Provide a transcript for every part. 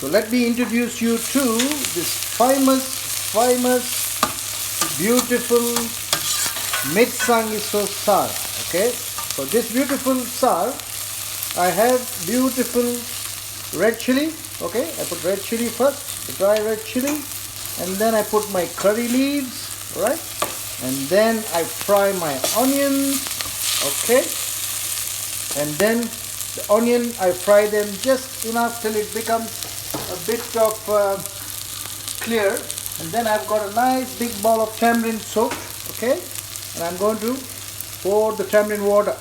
So let me introduce you to this famous, beautiful Mirsang Saar. Okay, for this beautiful Saar, I have beautiful red chili. Okay, I put red chili first, the dry red chili, and then I put my curry leaves, right? And then I fry my onions. Okay, and then the onion, I fry them just enough till it becomes a bit of clear, and then I've got a nice big bowl of tamarind soap. Okay, and I'm going to pour the tamarind water.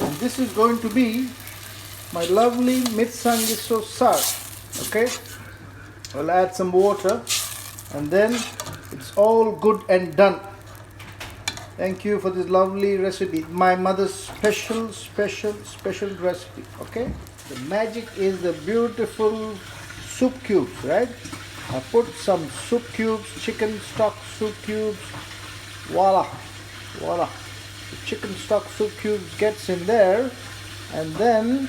And this is going to be my lovely Mirsang Saar. Okay, I'll add some water, and then it's all good and done. Thank you for this lovely recipe, my mother's special recipe. Okay, the magic is the beautiful soup cubes, right? I put some soup cubes, chicken stock soup cubes. Voila, the chicken stock soup cubes gets in there, and then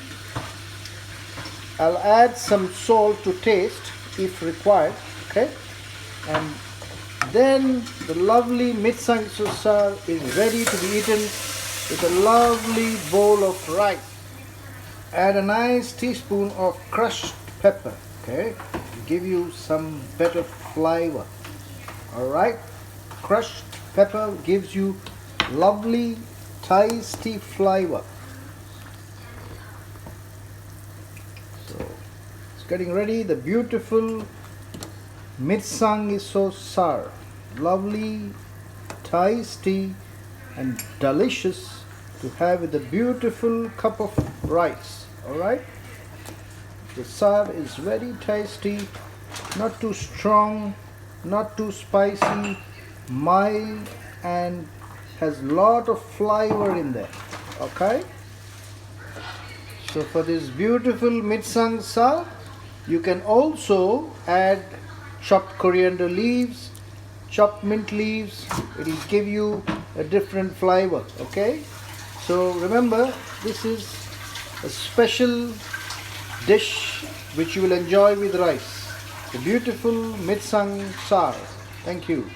I'll add some salt to taste if required. Okay, and then the lovely Mirsang Saar is ready to be eaten with a lovely bowl of rice. Add a nice teaspoon of crushed pepper, okay, to give you some better flavor. Alright, crushed pepper gives you lovely tasty flavor. So it's getting ready, the beautiful Mirsang Saar, lovely, tasty and delicious to have with a beautiful cup of rice. Alright, the saar is very tasty, not too strong, not too spicy, mild, and has lot of flavor in there. Okay, so for this beautiful Mirsang Saar, you can also add chopped coriander leaves, chopped mint leaves. It will give you a different flavor. Okay, so remember, this is a special dish which you will enjoy with rice, the beautiful Mirsang Saar. Thank you.